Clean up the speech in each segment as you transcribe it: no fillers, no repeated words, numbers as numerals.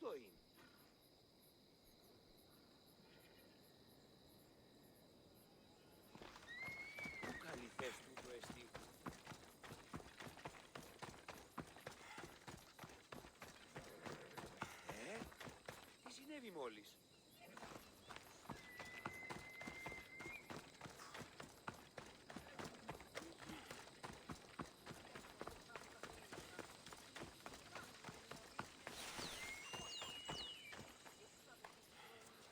αυτό είναι. Πού καλή θες του το εστί. Τι συνέβη μόλις.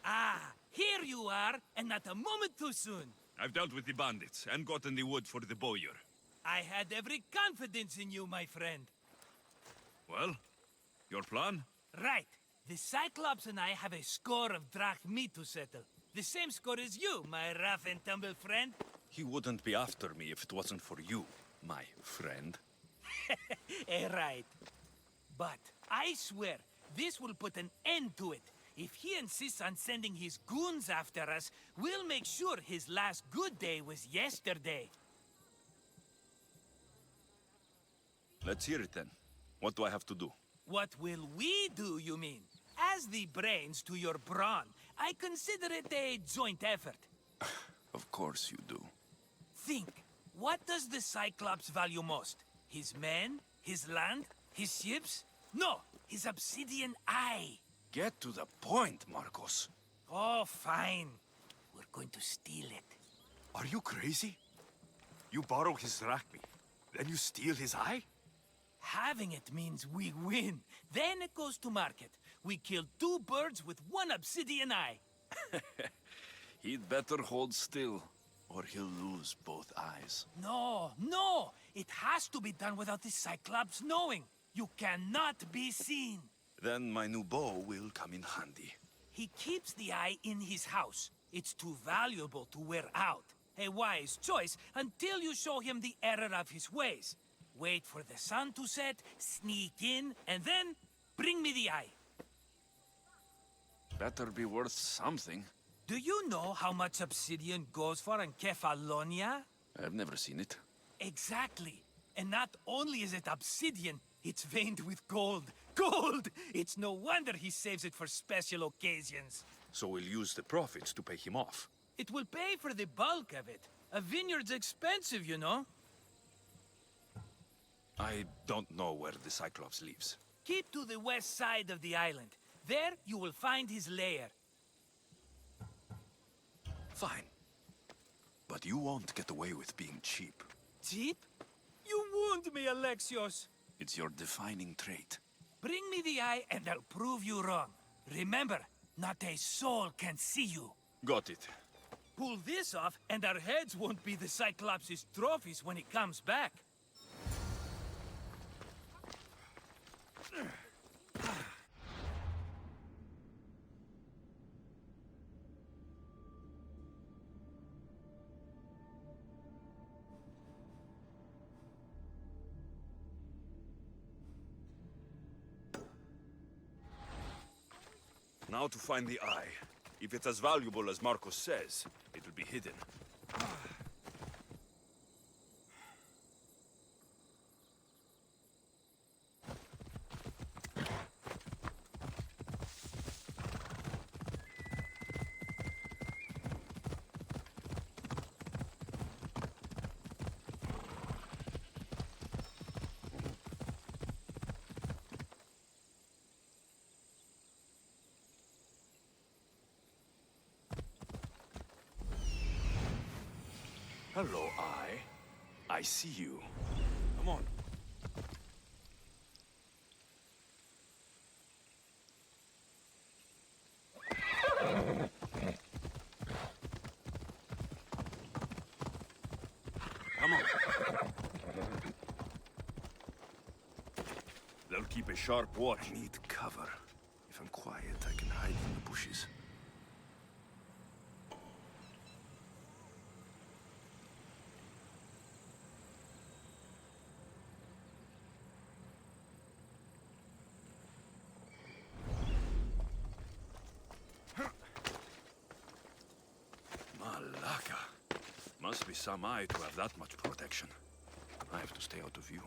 Ah, here you are, and not a moment too soon. I've dealt with the bandits and gotten the wood for the bowyer. I had every confidence in you, my friend. Well, your plan? Right. The Cyclops and I have a score of drachmi to settle. The same score as you, my rough and tumble friend. He wouldn't be after me if it wasn't for you, my friend. Right. But I swear, this will put an end to it. If he insists on sending his goons after us, we'll make sure his last good day was yesterday. Let's hear it then. What do I have to do? What will we do, you mean? As the brains to your brawn, I consider it a joint effort. Of course you do. Think, what does the Cyclops value most? His men? His land? His ships? No, his obsidian eye. Get to the point, Marcos. Oh, fine. We're going to steal it. Are you crazy? You borrow his drachmi, then you steal his eye? Having it means we win. Then it goes to market. We kill 2 birds with 1 obsidian eye. He'd better hold still, or he'll lose both eyes. No! It has to be done without the Cyclops knowing. You cannot be seen. Then my new bow will come in handy. He keeps the eye in his house. It's too valuable to wear out. A wise choice until you show him the error of his ways. Wait for the sun to set, sneak in, and then bring me the eye. Better be worth something. Do you know how much obsidian goes for in Kefalonia? I've never seen it. Exactly. And not only is it obsidian, it's veined with gold. Gold! It's no wonder he saves it for special occasions. So we'll use the profits to pay him off. It will pay for the bulk of it. A vineyard's expensive, you know. I don't know where the Cyclops lives. Keep to the west side of the island. There you will find his lair. Fine. But you won't get away with being cheap. Cheap? You wound me, Alexios. It's your defining trait. Bring me the eye and I'll prove you wrong. Remember, not a soul can see you. Got it. Pull this off and our heads won't be the Cyclops' trophies when he comes back. Now to find the eye. If it's as valuable as Marcos says, it will be hidden. Hello, Eye. I see you. Come on. Come on. They'll keep a sharp watch. I need cover. If I'm quiet, I can hide in the bushes. Malaka. Must be some eye to have that much protection. I have to stay out of view.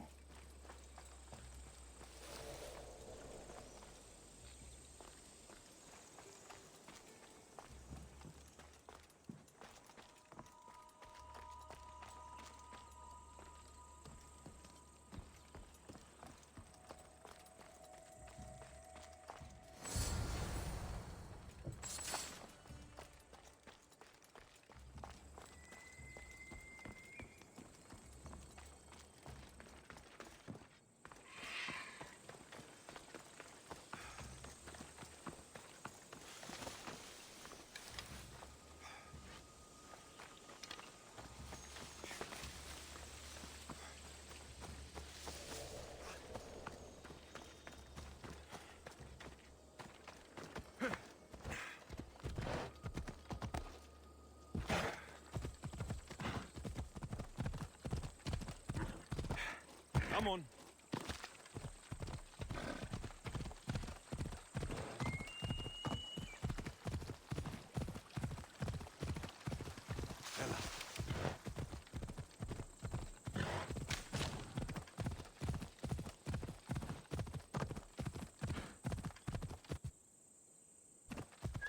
Come on.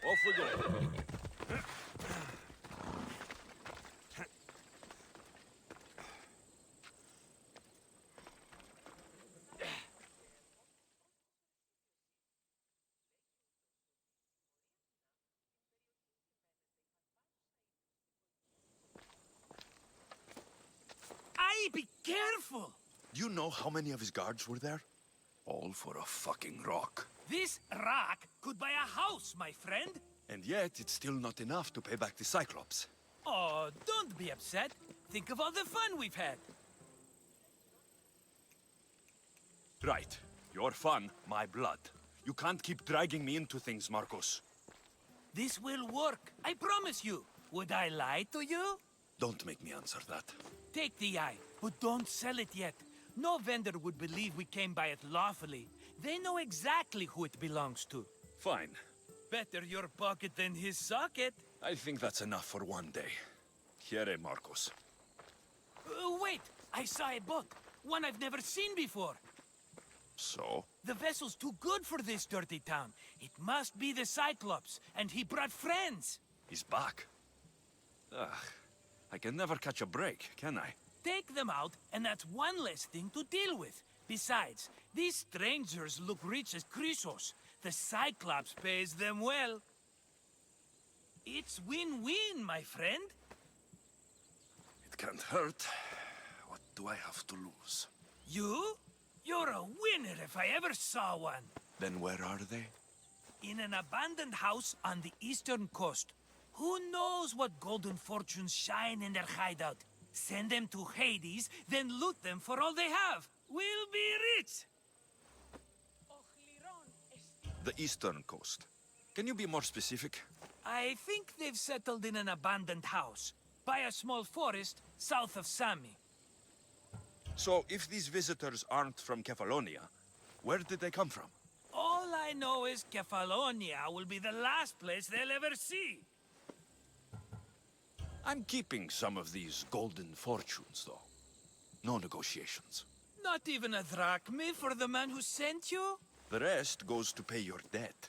Off we go. Aye, be careful! Do you know how many of his guards were there? All for a fucking rock. This rock could buy a house, my friend. And yet, it's still not enough to pay back the Cyclops. Oh, don't be upset. Think of all the fun we've had. Right. Your fun, my blood. You can't keep dragging me into things, Marcos. This will work, I promise you. Would I lie to you? Don't make me answer that. Take the eye, but don't sell it yet. No vendor would believe we came by it lawfully. They know exactly who it belongs to. Fine. Better your pocket than his socket. I think that's enough for one day. Here, Marcos. Wait, I saw a boat. One I've never seen before. So? The vessel's too good for this dirty town. It must be the Cyclops, and he brought friends. He's back. Ugh. I can never catch a break, can I? Take them out, and that's one less thing to deal with. Besides, these strangers look rich as Chrysos. The Cyclops pays them well. It's win-win, my friend. It can't hurt. What do I have to lose? You? You're a winner if I ever saw one. Then where are they? In an abandoned house on the eastern coast. Who knows what golden fortunes shine in their hideout? Send them to Hades, then loot them for all they have. We'll be rich! The eastern coast. Can you be more specific? I think they've settled in an abandoned house, by a small forest south of Sami. So, if these visitors aren't from Kefalonia, where did they come from? All I know is Kefalonia will be the last place they'll ever see. I'm keeping some of these golden fortunes, though. No negotiations. Not even a drachme for the man who sent you? The rest goes to pay your debt.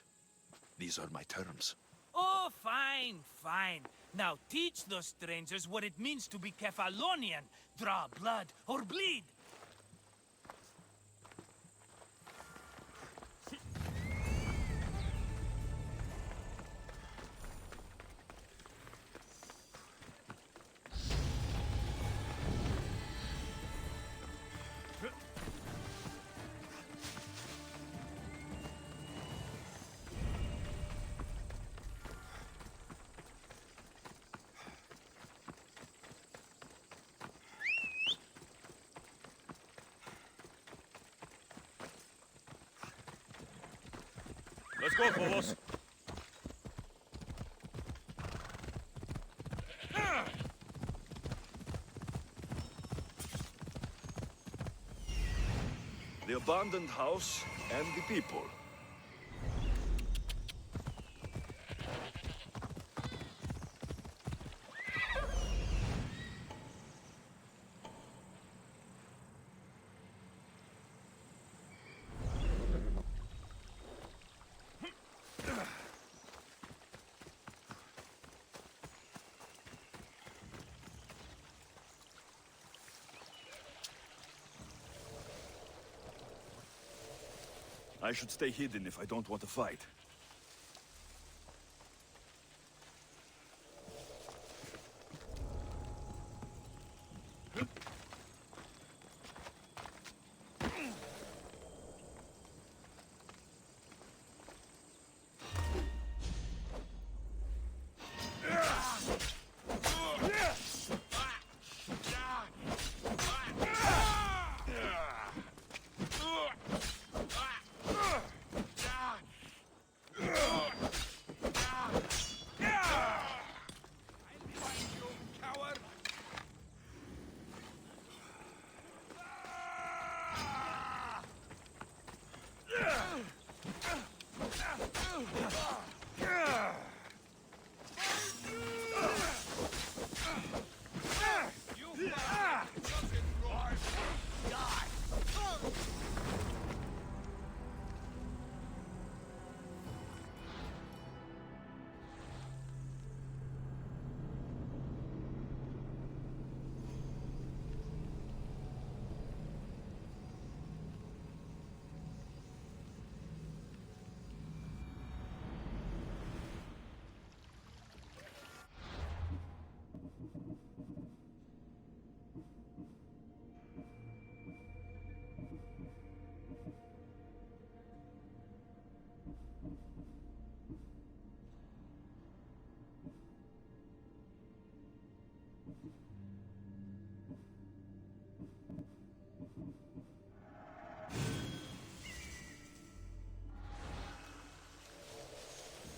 These are my terms. Oh, fine, fine. Now teach those strangers what it means to be Kefalonian. Draw blood or bleed. Let's go, Phobos. The abandoned house and the people. I should stay hidden if I don't want to fight.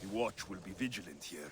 The watch will be vigilant here.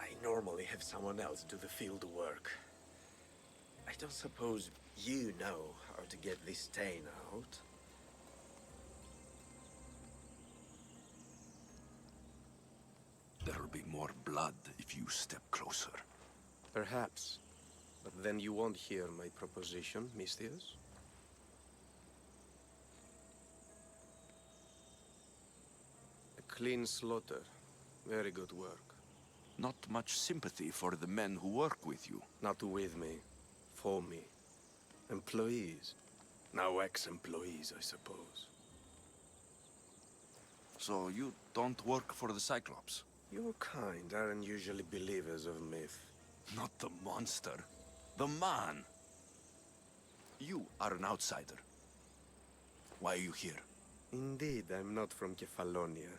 I normally have someone else do the field work. I don't suppose you know how to get this stain out. There'll be more blood if you step closer. Perhaps. But then you won't hear my proposition, Mistius. A clean slaughter. Very good work. Not much sympathy for the men who work with you. Not with me. For me. Employees. Now ex-employees, I suppose. So you don't work for the Cyclops? Your kind aren't usually believers of myth. Not the monster. The man. You are an outsider. Why are you here? Indeed, I'm not from Kefalonia.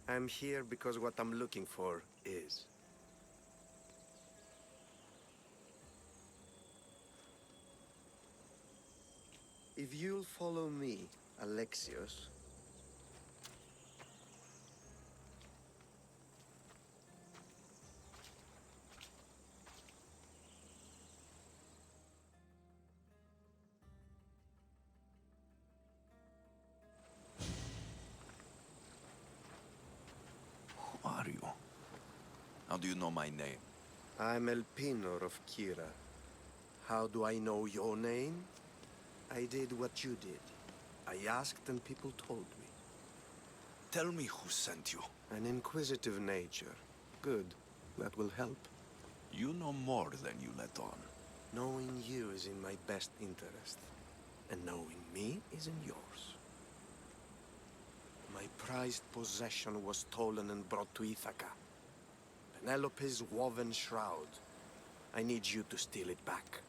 I'm here because what I'm looking for is. If you'll follow me, Alexios. Who are you? How do you know my name? I'm Elpinor of Kira. How do I know your name? I did what you did. I asked and people told me. Tell me who sent you. An inquisitive nature. Good. That will help. You know more than you let on. Knowing you is in my best interest. And knowing me is in yours. My prized possession was stolen and brought to Ithaca. Penelope's woven shroud. I need you to steal it back.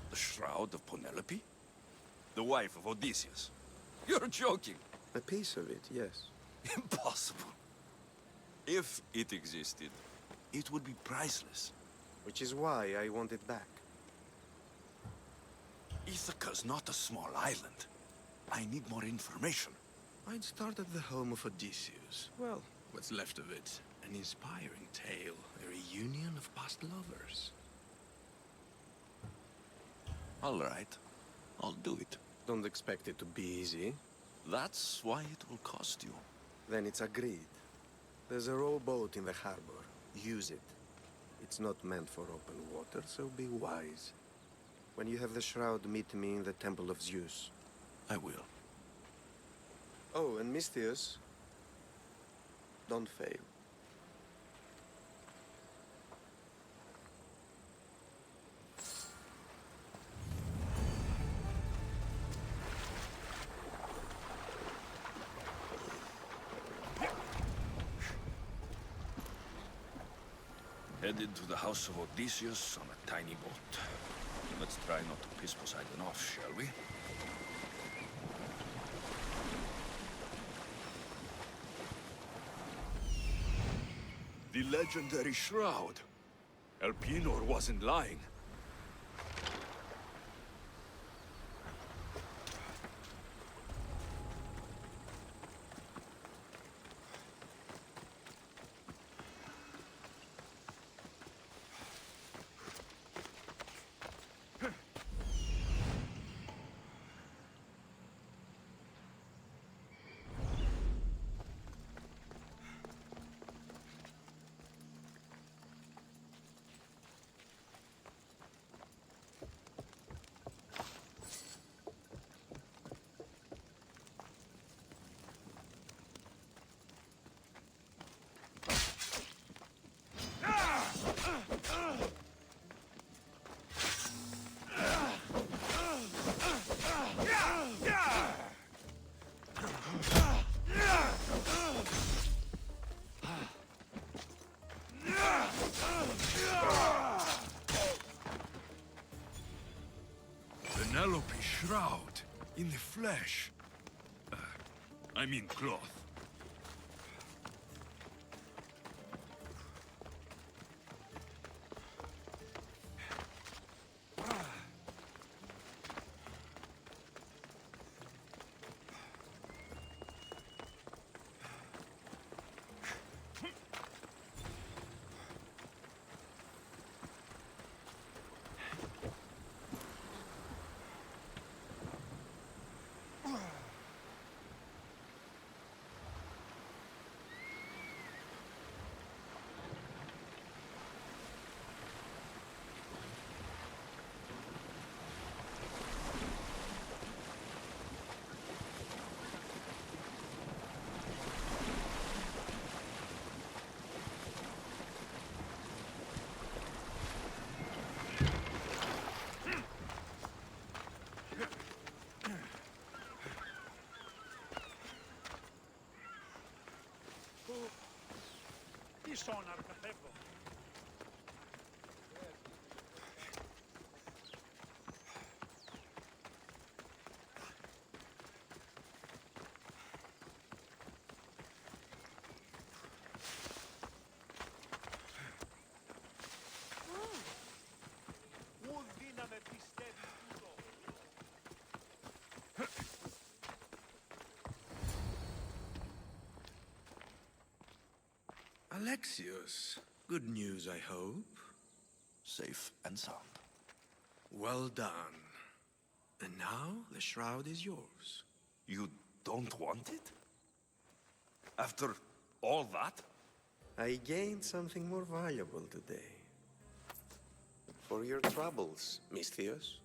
The shroud of Penelope? The wife of Odysseus? You're joking. A piece of it, yes. Impossible. If it existed, it would be priceless. Which is why I want it back. Ithaca's not a small island. I need more information. I'd start at the home of Odysseus. Well, what's left of it? An inspiring tale. A reunion of past lovers. All right. I'll do it. Don't expect it to be easy. That's why it will cost you. Then it's agreed. There's a rowboat in the harbor. Use it. It's not meant for open water, so be wise. When you have the shroud, meet me in the Temple of Zeus. I will. Oh, and Mistius, don't fail. Headed to the house of Odysseus on a tiny boat. Let's try not to piss Poseidon off, shall we? The legendary shroud. Elpenor wasn't lying. Penelope shroud in the flesh. I mean cloth. Alexios, good news, I hope. Safe and sound. Well done. And now the shroud is yours. You don't want it? After all that? I gained something more valuable today. For your troubles, Misthios.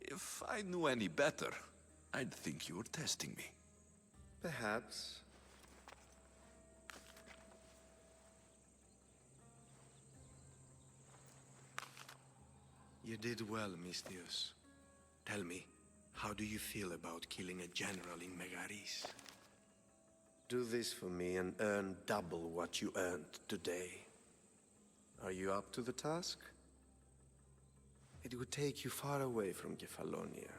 If I knew any better, I'd think you were testing me. Perhaps. You did well, Misthios. Tell me, how do you feel about killing a general in Megaris? Do this for me and earn double what you earned today. Are you up to the task? It would take you far away from Kefalonia.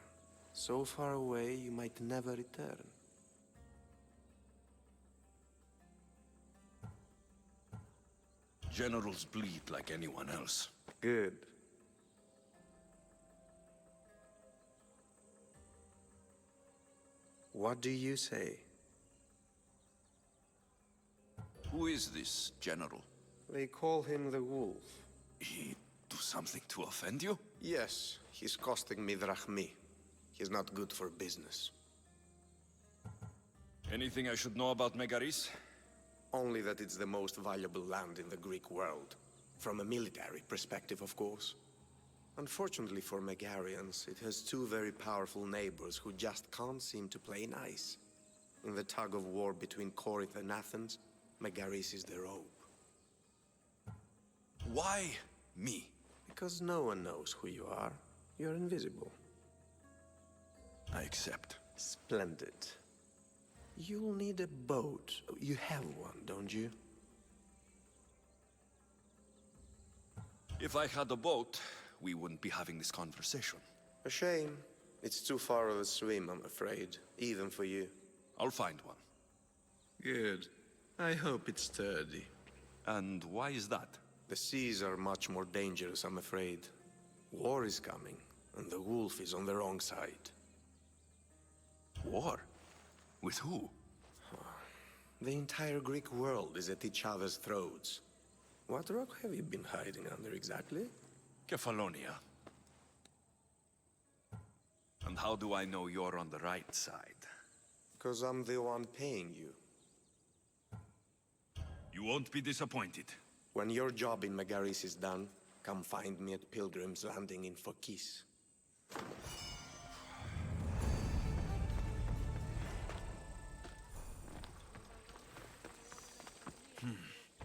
So far away you might never return. Generals bleed like anyone else. Good. What do you say? Who is this general? They call him the Wolf. He do something to offend you? Yes, he's costing me drachmi. He's not good for business. Anything I should know about Megaris? Only that it's the most valuable land in the Greek world. From a military perspective, of course. Unfortunately for Megarians, it has two very powerful neighbors who just can't seem to play nice. In the tug of war between Corinth and Athens, Megaris is the rope. Why me? Because no one knows who you are. You're invisible. I accept. Splendid. You'll need a boat. You have one, don't you? If I had a boat, we wouldn't be having this conversation. A shame. It's too far of a swim, I'm afraid. Even for you. I'll find one. Good. I hope it's sturdy. And why is that? The seas are much more dangerous, I'm afraid. War is coming, and the wolf is on the wrong side. War? With who? The entire Greek world is at each other's throats. What rock have you been hiding under exactly? Kefalonia. And how do I know you're on the right side? 'Cause I'm the one paying you. You won't be disappointed. When your job in Megaris is done, come find me at Pilgrim's Landing in Phokis.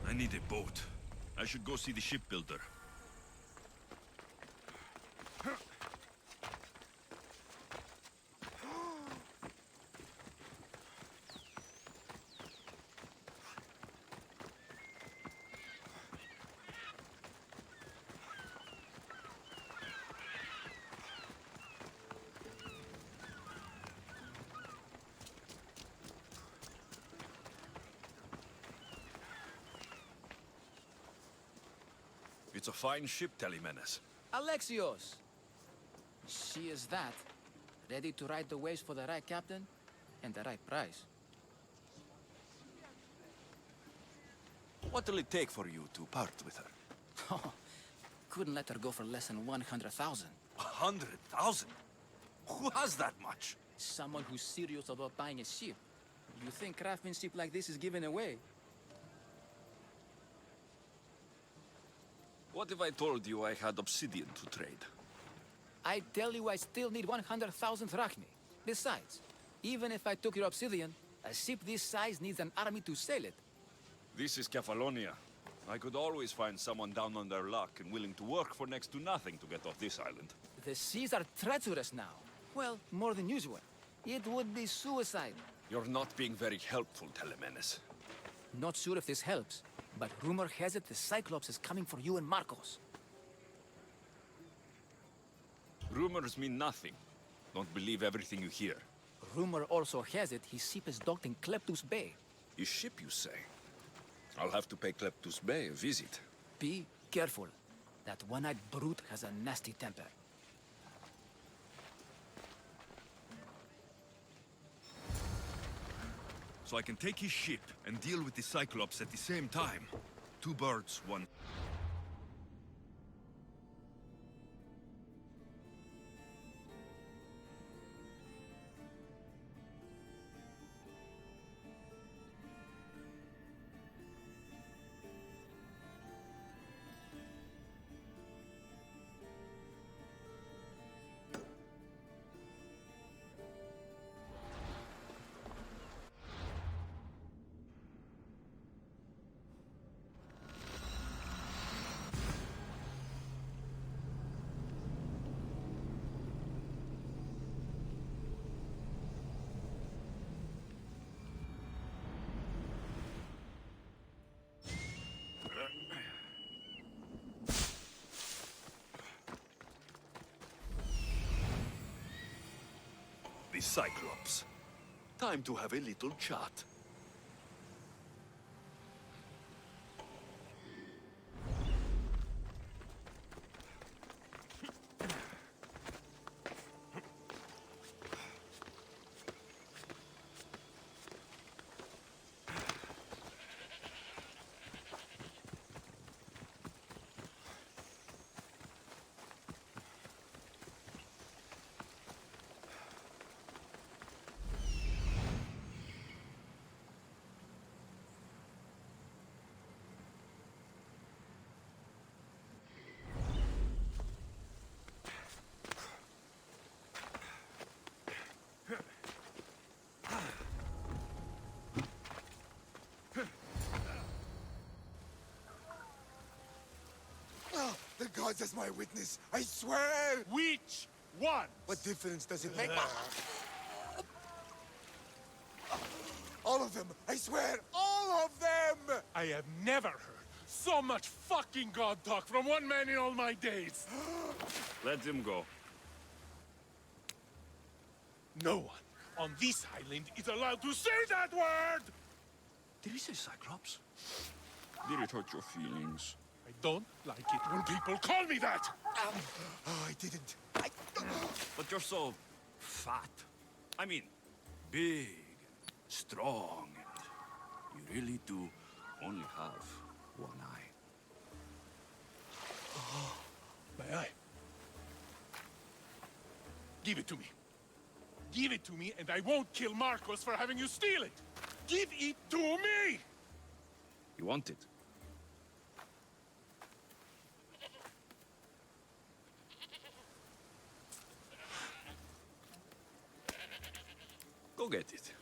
I need a boat. I should go see the shipbuilder. It's a fine ship, Telemenes. Alexios! She is that. Ready to ride the waves for the right captain and the right price. What'll it take for you to part with her? Couldn't let her go for less than 100,000. 100,000? Who has that much? Someone who's serious about buying a ship. You think craftsmanship like this is given away? What if I told you I had obsidian to trade? I tell you I still need 100,000 drachmi. Besides, even if I took your obsidian, a ship this size needs an army to sail it. This is Kefalonia. I could always find someone down on their luck and willing to work for next to nothing to get off this island. The seas are treacherous now. Well, more than usual. It would be suicide. You're not being very helpful, Telemenes. Not sure if this helps, but rumor has it the Cyclops is coming for you and Marcos. Rumors mean nothing. Don't believe everything you hear. Rumor also has it his ship is docked in Kleptus Bay. His ship, you say? I'll have to pay Kleptus Bay a visit. Be careful. That one-eyed brute has a nasty temper. So I can take his ship and deal with the Cyclops at the same time. Two birds, one... The Cyclops. Time to have a little chat. The gods as my witness, I swear! Which one? What difference does it make? All of them, I swear, all of them! I have never heard so much fucking god talk from one man in all my days. Let him go. No one on this island is allowed to say that word! Did he say Cyclops? Did it hurt your feelings? I don't like it when people call me that! Oh, I didn't. But you're so fat. I mean, big, strong, and you really do only have one eye. My eye. Give it to me. Give it to me, and I won't kill Marcos for having you steal it! Give it to me! You want it? Go get it.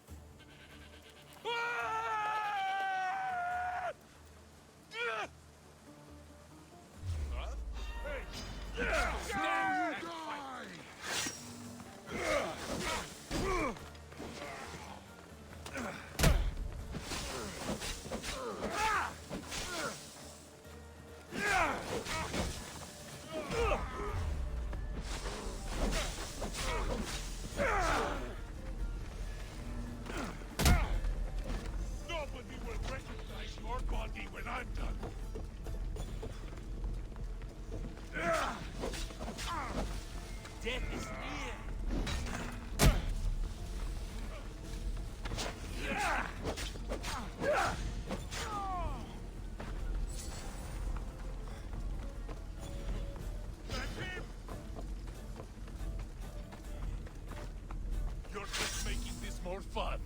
Nobody will recognize your body when I'm done. Death is near. You're just making this more fun.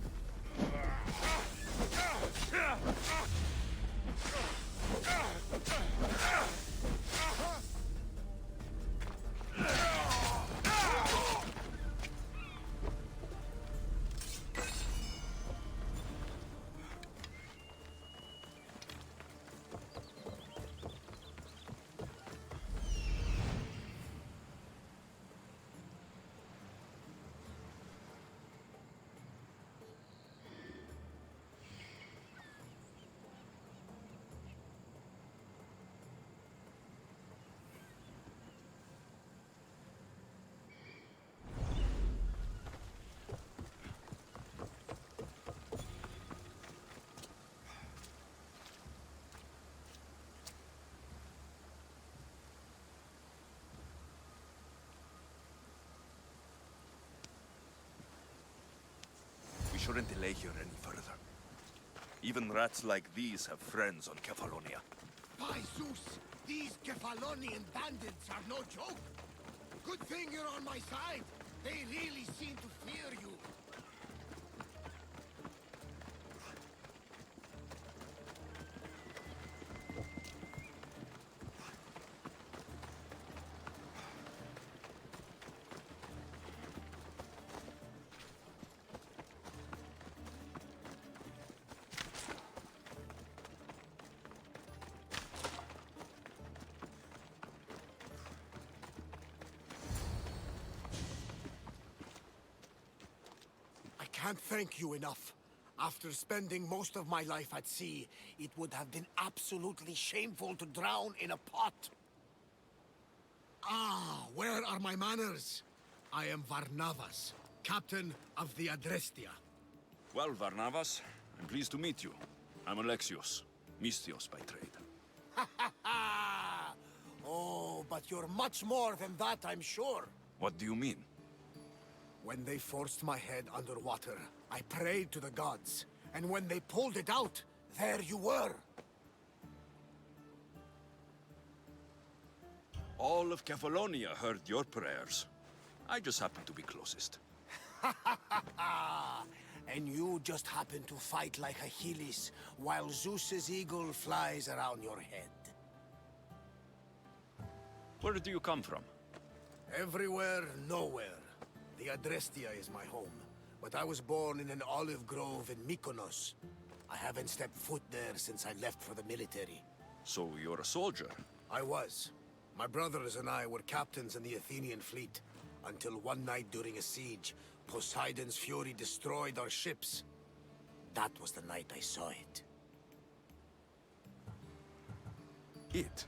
We shouldn't delay here any further. Even rats like these have friends on Kefalonia. By Zeus, these Kefalonian bandits are no joke. Good thing you're on my side. They really seem to fear you. I can't thank you enough. After spending most of my life at sea, it would have been absolutely shameful to drown in a pot. Ah, where are my manners? I am Varnavas, captain of the Adrestia. Well, Varnavas, I'm pleased to meet you. I'm Alexios, Mystios by trade. Oh, but you're much more than that, I'm sure. What do you mean? When they forced my head underwater, I prayed to the gods. And when they pulled it out, there you were. All of Kefalonia heard your prayers. I just happen to be closest. And you just happen to fight like Achilles, while Zeus's eagle flies around your head. Where do you come from? Everywhere, nowhere. The Adrestia is my home, but I was born in an olive grove in Mykonos. I haven't stepped foot there since I left for the military. So you're a soldier? I was. My brothers and I were captains in the Athenian fleet, until one night during a siege, Poseidon's fury destroyed our ships. That was the night I saw it. It?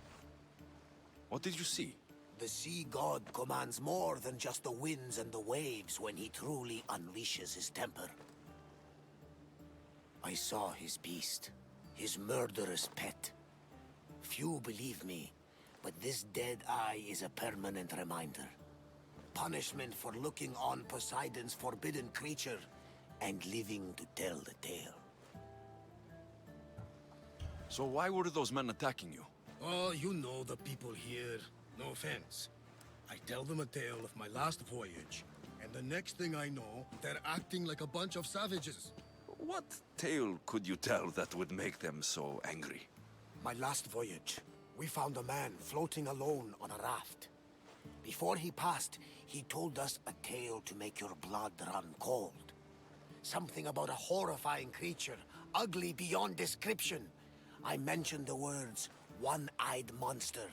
What did you see? The sea god commands more than just the winds and the waves when he truly unleashes his temper. I saw his beast, his murderous pet. Few believe me, but this dead eye is a permanent reminder. Punishment for looking on Poseidon's forbidden creature and living to tell the tale. So why were those men attacking you? Oh, you know the people here. No offense. I tell them a tale of my last voyage, and the next thing I know, they're acting like a bunch of savages. What tale could you tell that would make them so angry? My last voyage, we found a man floating alone on a raft. Before he passed, he told us a tale to make your blood run cold. Something about a horrifying creature, ugly beyond description. I mentioned the words, one-eyed monster.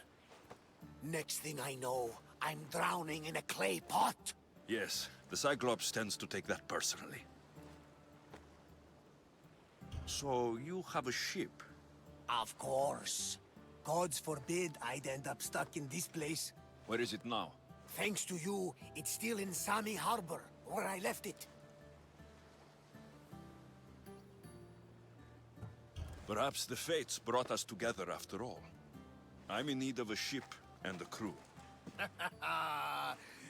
Next thing I know, I'm drowning in a clay pot. Yes, the Cyclops tends to take that personally. So you have a ship? Of course. Gods forbid I'd end up stuck in this place. Where is it now? Thanks to you, it's still in Sami Harbor, where I left it. Perhaps the fates brought us together after all. I'm in need of a ship and a crew.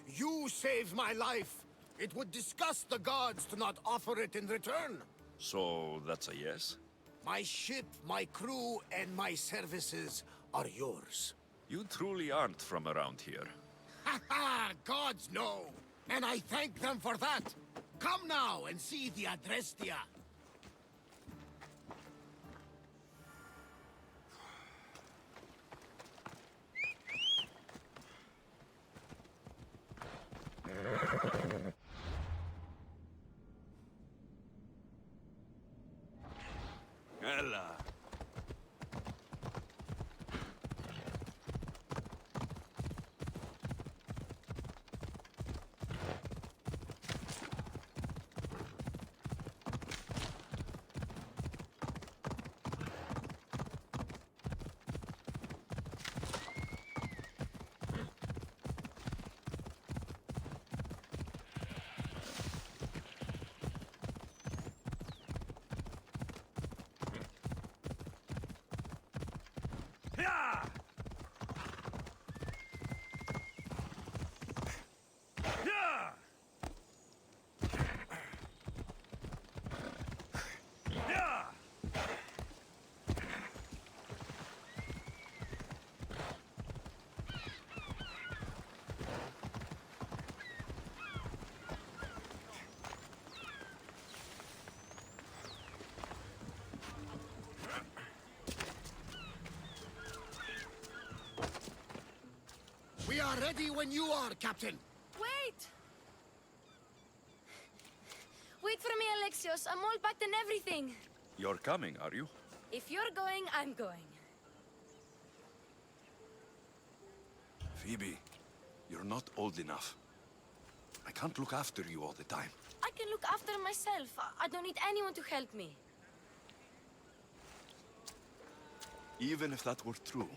You saved my life. It would disgust the gods to not offer it in return. So that's a yes? My ship, my crew, and my services are yours. You truly aren't from around here. Ha ha! Gods know! And I thank them for that! Come now and see the Adrestia! Ella. We are ready when you are, Captain. Wait! Wait for me, Alexios. I'm all packed and everything. You're coming, are you? If you're going, I'm going. Phoebe, you're not old enough. I can't look after you all the time. I can look after myself. I don't need anyone to help me. Even if that were true,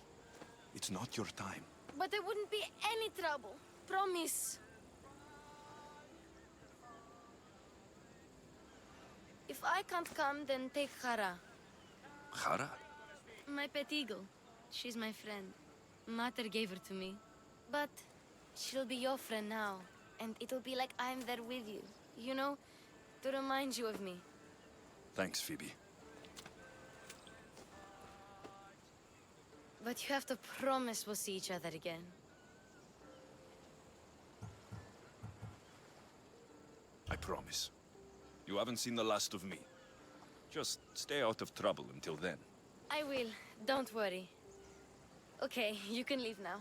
it's not your time. But there wouldn't be any trouble. Promise. If I can't come, then take Hara. Hara? My pet eagle. She's my friend. Mater gave her to me. But she'll be your friend now. And it'll be like I'm there with you. You know, to remind you of me. Thanks, Phoebe. But you have to promise we'll see each other again. I promise. You haven't seen the last of me. Just stay out of trouble until then. I will. Don't worry. Okay, you can leave now.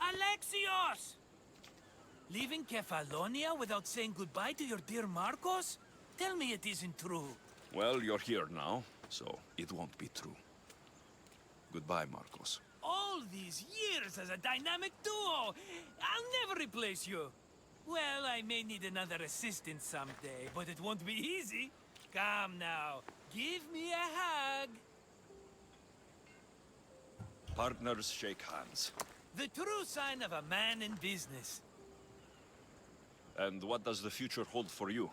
Alexios! Leaving Kefalonia without saying goodbye to your dear Marcos? Tell me it isn't true. Well, you're here now, so it won't be true. Goodbye, Marcos. All these years as a dynamic duo! I'll never replace you! Well, I may need another assistant someday, but it won't be easy. Come now. Give me a hug. Partners shake hands. The true sign of a man in business. And what does the future hold for you?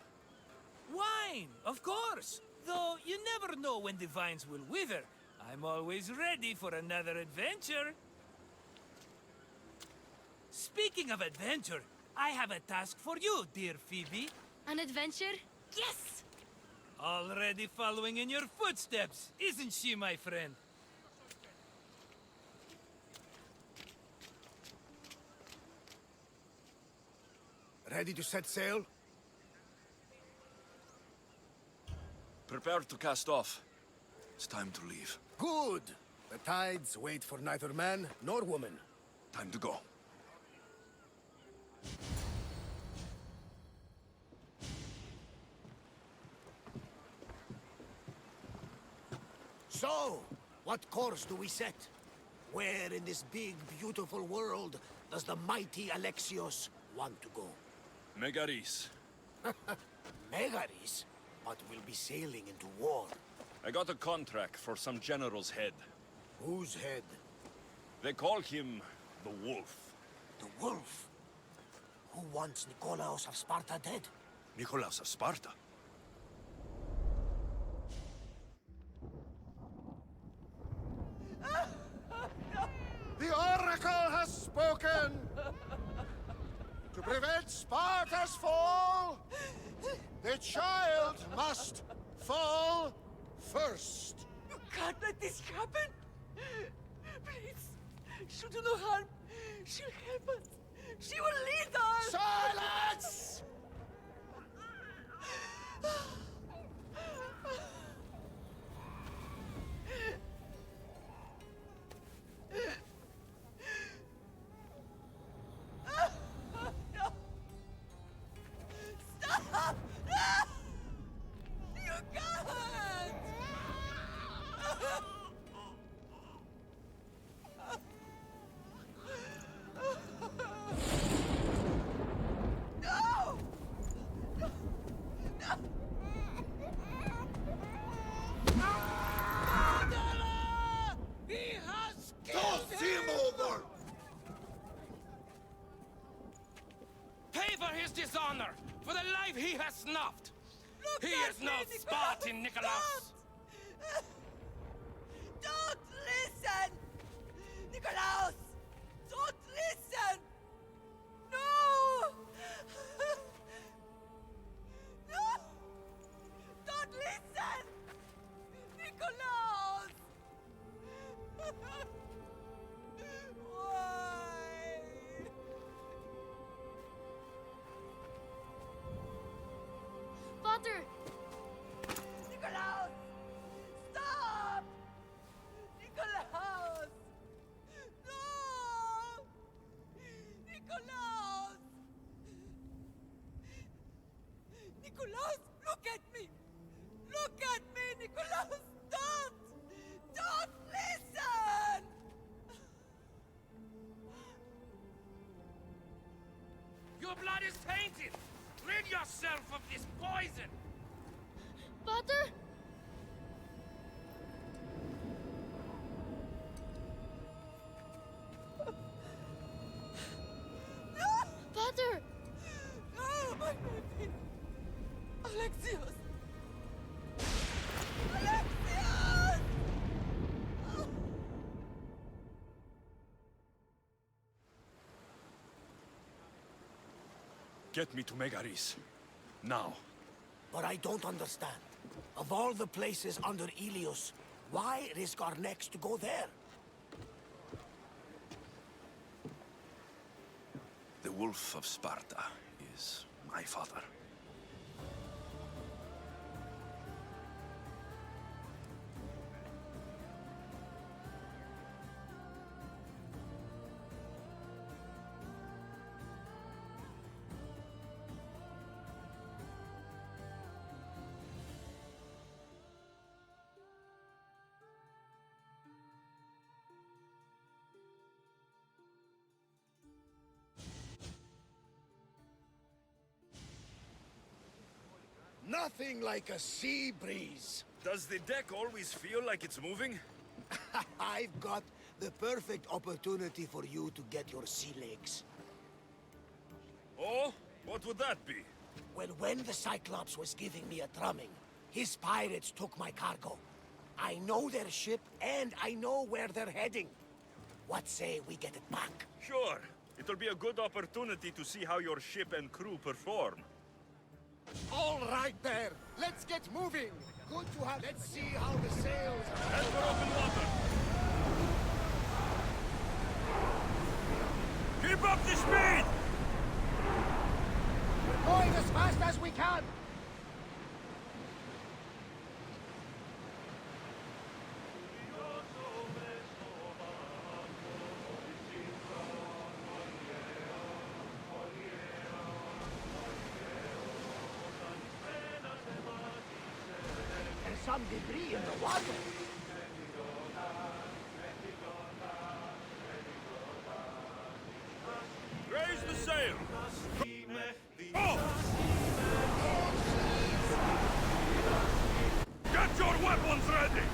Wine, of course. Though you never know when the vines will wither. I'm always ready for another adventure. Speaking of adventure, I have a task for you, dear Phoebe. An adventure? Yes! Already following in your footsteps, isn't she, my friend? Ready to set sail? Prepare to cast off. It's time to leave. Good! The tides wait for neither man nor woman. Time to go. So, what course do we set? Where in this big, beautiful world does the mighty Alexios want to go? Megaris. Megaris? But we'll be sailing into war. I got a contract for some general's head. Whose head? They call him the Wolf. The wolf? Who wants Nikolaos of Sparta dead? Nikolaos of Sparta? The Oracle has spoken! To prevent Sparta's fall, the child must fall first. You can't let this happen! Please, she'll do no harm. She'll help us. She will lead us! Silence! Stop! You can't! No! He has killed him! over! Pay for his dishonor, for the life he has snuffed. Look He at is no me, Nicholas! Spartan, Nikolaos. Don't listen! Nikolaos! Don't listen! No! No! Don't listen! Nikolaos! Why? Potter! Nikolaos! Stop! Nikolaos! No! Nikolaos! Nikolaos, look at me! Look at me, Nikolaos! Don't! Don't listen! Your blood is tainted. Rid yourself of this poison. Potter? Potter! No, my baby! Alexios! Alexios! Get me to Megaris. Now. But I don't understand. Of all the places under Ilios, why risk our necks to go there? The Wolf of Sparta is my father. Nothing like a sea breeze. Does the deck always feel like it's moving? I've got the perfect opportunity for you to get your sea legs. Oh? What would that be? Well, when the Cyclops was giving me a drumming, his pirates took my cargo. I know their ship, and I know where they're heading. What say we get it back? Sure. It'll be a good opportunity to see how your ship and crew perform. All right there. Let's get moving. Good to have. Let's see how the sails are. Head for open water. Keep up the speed! We're going as fast as we can. There's some debris in the water. Raise the sail! Go! Get your weapons ready!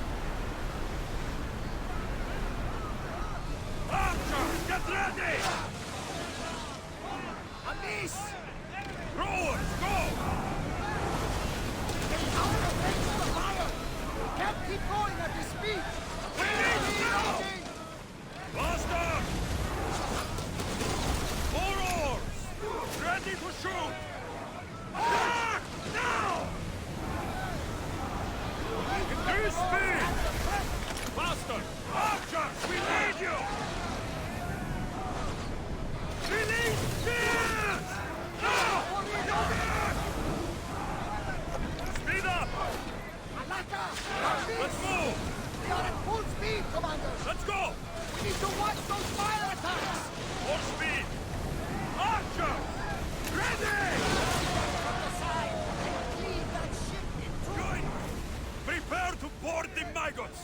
Archers, get ready! A miss! Rowers, go! Can't keep going at this speed! Blaster! 4 oars! Ready to shoot! Attack! Now! Increase speed! Faster! Archers, we need you! Release spears! Now! Speed up! Let's move! We are at full speed, Commander! Let's go! We need to watch those fire attacks! More speed! Archer! Ready! From the side! Leave that ship in two! Good! Prepare to board the maggots!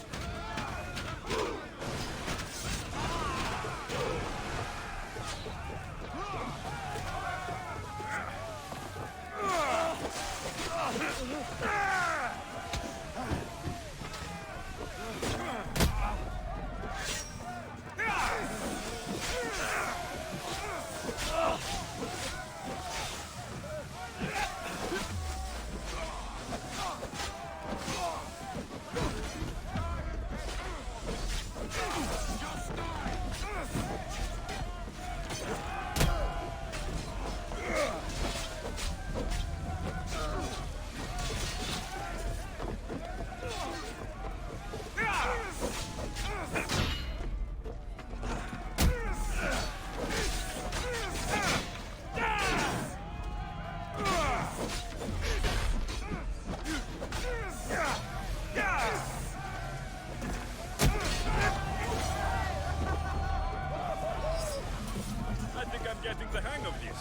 I think I'm getting the hang of this.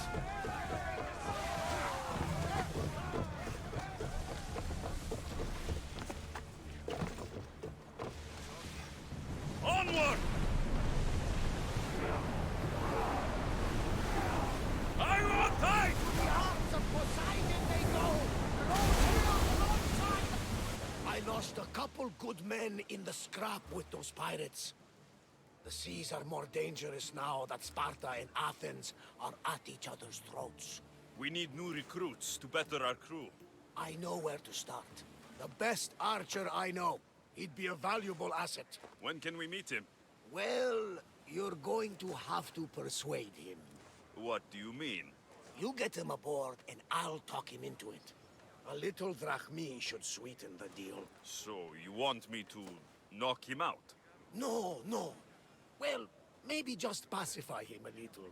Onward! I want tight! The arms of Poseidon they go! Lord here alongside! I lost a couple good men in the scrap with those pirates. The seas are more dangerous now that Sparta and Athens are at each other's throats. We need new recruits to better our crew. I know where to start. The best archer I know. He'd be a valuable asset. When can we meet him? Well, you're going to have to persuade him. What do you mean? You get him aboard and I'll talk him into it. A little drachmi should sweeten the deal. So, you want me to knock him out? No, no. Well, maybe just pacify him a little.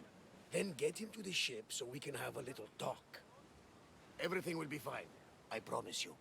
Then get him to the ship so we can have a little talk. Everything will be fine. I promise you.